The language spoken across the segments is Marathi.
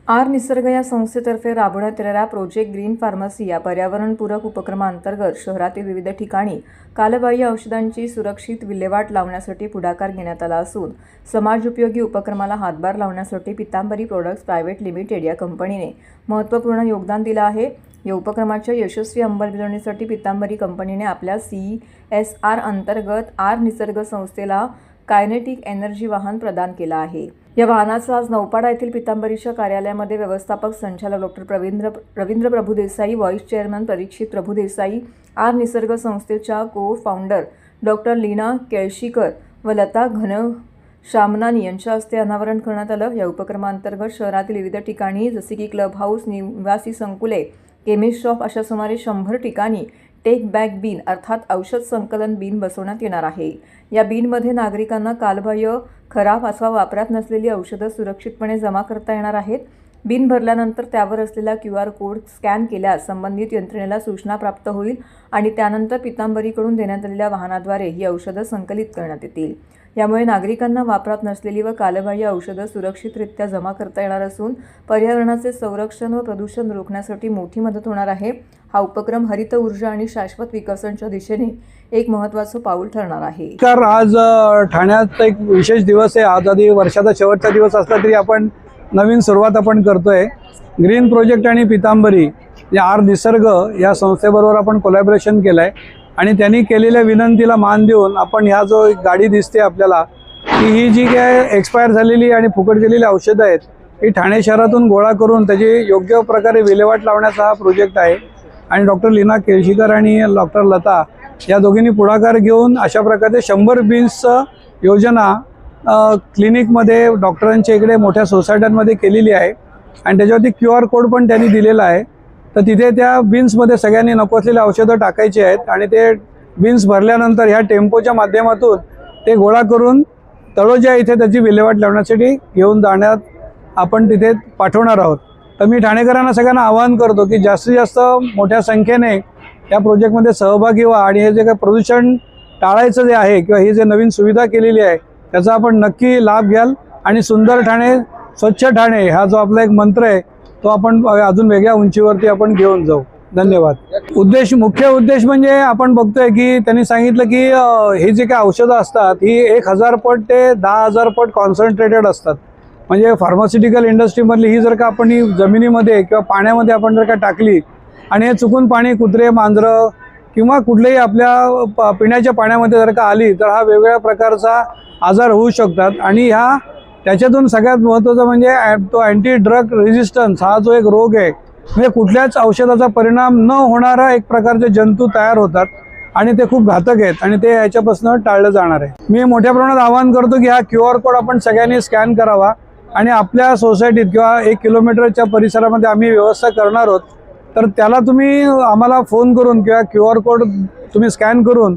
आर निसर्ग या संस्थेतर्फे राबवण्यात येणाऱ्या प्रोजेक्ट ग्रीन फार्मसी या पर्यावरणपूरक उपक्रमांतर्गत शहरातील विविध ठिकाणी कालबाह्य औषधांची सुरक्षित विल्हेवाट लावण्यासाठी पुढाकार घेण्यात आला असून समाजोपयोगी उपक्रमाला हातभार लावण्यासाठी पीतांबरी प्रोडक्ट्स प्रायव्हेट लिमिटेड या कंपनीने महत्त्वपूर्ण योगदान दिलं आहे। या उपक्रमाच्या यशस्वी अंमलबजावणीसाठी पीतांबरी कंपनीने आपल्या CSR अंतर्गत आर निसर्ग संस्थेला कायनेटिक एनर्जी वाहन प्रदान केला आहे। या वाहनाचं आज नौपाडा येथील पीतांबरीच्या कार्यालयामध्ये व्यवस्थापक संचालक doctor Ravindra Prabhudesai, vice chairman Parikshit Prabhudesai, R Nisarg संस्थेच्या को-फाउंडर डॉक्टर लीना केळशीकर व लता घनश्यामनानी यांच्या हस्ते अनावरण करण्यात आलं। या उपक्रमांतर्गत शहरातील विविध ठिकाणी जसे की क्लब हाऊस, निवासी संकुले, केमिस्ट शॉप अशा सुमारे 100 ठिकाणी टेक बॅक बिन अर्थात औषध संकलन बिन बसवण्यात येणार आहे। या बिनमध्ये नागरिकांना कालबाह्य, खराब अथवा वापरात नसलेली औषधं सुरक्षितपणे जमा करता येणार आहेत। बिन भरल्यानंतर त्यावर असलेला QR कोड स्कॅन केल्यास संबंधित यंत्रणेला सूचना प्राप्त होईल आणि त्यानंतर पीतांबरीकडून देण्यात आलेल्या वाहनाद्वारे ही औषधं संकलित करण्यात येतील। यामुळे नागरिकांना वापरात नसलेली व कालबाह्य औषधं सुरक्षितरित्या जमा करता येणार असून पर्यावरणाचे संरक्षण व प्रदूषण रोखण्यासाठी मोठी मदत होणार आहे। हा उपक्रम हरित ऊर्जा आणि शाश्वत विकासाच्या दिशेने एक महत्त्वाचं पाऊल ठरणार आहे। आज ठाण्यात एक विशेष दिवस आहे। आजही वर्षाचा शेवटचा दिवस असला तरी आपण नवीन सुरुवात आपण करतोय। ग्रीन प्रोजेक्ट आणि पीतांबरी या आर निसर्ग या संस्थेबरोबर आपण कोलॅबोरेशन केलंय आणि त्यांनी केलेल्या विनंतीला मान देऊन आपण ह्या जो एक गाडी दिसते आपल्याला की ही जी काय एक्सपायर झालेली आणि फुकट गेलेली औषधं आहेत ही ठाणे शहरातून गोळा करून त्याची योग्य प्रकारे विल्हेवाट लावण्याचा हा प्रोजेक्ट आहे। आणि डॉक्टर लीना केळशीकर आणि डॉक्टर लता या दोघींनी पुढाकार घेऊन अशा प्रकारे 100 बिन्स योजना क्लिनिकमध्ये डॉक्टरांच्या इकडे मोठ्या सोसायट्यांमध्ये केलेली आहे आणि त्याच्यावरती QR कोड पण त्यांनी दिलेला आहे। तर तिथे त्या बिन्समध्ये सगळ्यांनी नको असलेली औषधं टाकायची आहेत आणि ते बिन्स भरल्यानंतर ह्या टेम्पोच्या माध्यमातून ते गोळा करून तळोजा इथे त्याची विल्हेवाट लावण्यासाठी घेऊन जाण्यात आपण तिथे पाठवणार आहोत। तर मी ठाणेकरांना सगळ्यांना आवाहन करतो की जास्तीत जास्त मोठ्या संख्येने या प्रोजेक्टमध्ये सहभागी व्हा आणि हे जे काही प्रदूषण टाळायचं जे आहे किंवा ही जे नवीन सुविधा केलेली आहे त्याचा आपण नक्की लाभ घ्याल आणि सुंदर ठाणे, स्वच्छ ठाणे हा जो आपला एक मंत्र आहे तो आपण अजून वेगळ्या उंचीवरती आपण घेऊन जाऊ। धन्यवाद। मुख्य उद्देश म्हणजे आपण बघतोय की त्यांनी सांगितलं की हे जे काही औषधं असतात ही 1000 पट ते 10,000 पट कॉन्सन्ट्रेटेड असतात। म्हणजे फार्मास्युटिकल इंडस्ट्रीमधली ही जर का आपण ही जमिनीमध्ये किंवा पाण्यामध्ये आपण जर का टाकली आणि हे चुकून पाणी कुत्रे, मांजरं किंवा कुठल्याही आपल्या पिण्याच्या पाण्यामध्ये जर का आली तर हा वेगवेगळ्या प्रकारचा आजार होऊ शकतात आणि त्याच्यातून सगळ्यात महत्त्वाचं म्हणजे तो अँटी ड्रग रेजिस्टन्स हा जो एक रोग आहे म्हणजे कुठल्याच औषधाचा परिणाम न होणारा एक प्रकारचे जंतू तयार होतात आणि ते खूप घातक आहेत आणि ते याच्यापासून टाळलं जाणार आहे। मी मोठ्या प्रमाणात आवाहन करतो की हा QR कोड आपण सगळ्यांनी स्कॅन करावा आणि आपल्या सोसायटीत किंवा 1 किलोमीटरच्या परिसरामध्ये आम्ही व्यवस्था करणार आहोत तर त्याला तुम्ही आम्हाला फोन करून किंवा QR कोड तुम्ही स्कॅन करून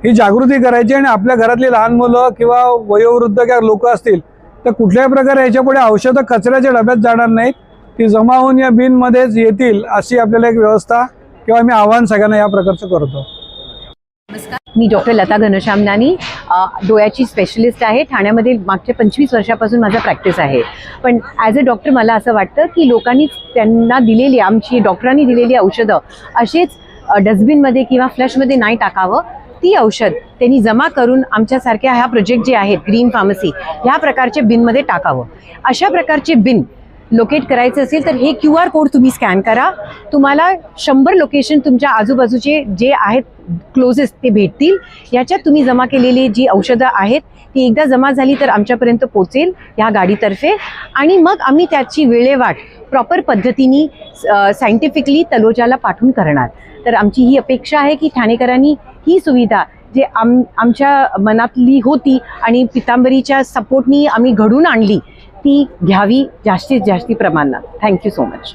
ही जागृती करायची आणि आपल्या घरातली लहान मुलं किंवा वयोवृद्ध किंवा लोक असतील तर कुठल्याही प्रकारे याच्यापुढे औषधं कचऱ्याच्या डब्यात जाणार नाहीत, ती जमा होऊन या बिनमध्येच येतील अशी आपल्याला एक व्यवस्था किंवा मी आवाहन सगळ्यांना या प्रकारचं करतो। मी डॉक्टर लता घनश्यामनानी, डोळ्याची स्पेशलिस्ट आहे। ठाण्यामध्ये मागच्या 25 वर्षापासून माझा प्रॅक्टिस आहे। पण ॲज अ डॉक्टर मला असं वाटतं की लोकांनी त्यांना दिलेली आमची डॉक्टरांनी दिलेली औषधं असेच डस्टबिनमध्ये किंवा फ्लशमध्ये नाही टाकावं, ती औषध त्यांनी जमा करून आमच्यासारख्या ह्या प्रोजेक्ट जे आहेत ग्रीन फार्मसी ह्या प्रकारचे बिनमध्ये टाकावं। अशा प्रकारचे बिन लोकेट करायचं असेल तर हे QR कोड तुम्ही स्कॅन करा, तुम्हाला 100 लोकेशन तुमच्या आजूबाजूचे जे आहेत क्लोजेस्ट ते भेटतील। याच्यात तुम्ही जमा केलेली जी औषधं आहेत ती एकदा जमा झाली तर आमच्यापर्यंत पोहोचेल ह्या गाडीतर्फे आणि मग आम्ही त्याची विल्हेवाट प्रॉपर पद्धतीने सायंटिफिकली तलोजाला पाठवून करणार। तर आमची ही अपेक्षा आहे की ठाणेकरांनी ही सुविधा जे आमच्या मनातली होती आणि पीतांबरीच्या सपोर्टनी आम्ही घडून आणली ती घ्यावी जास्तीत जास्त प्रमाणात। Thank you so much.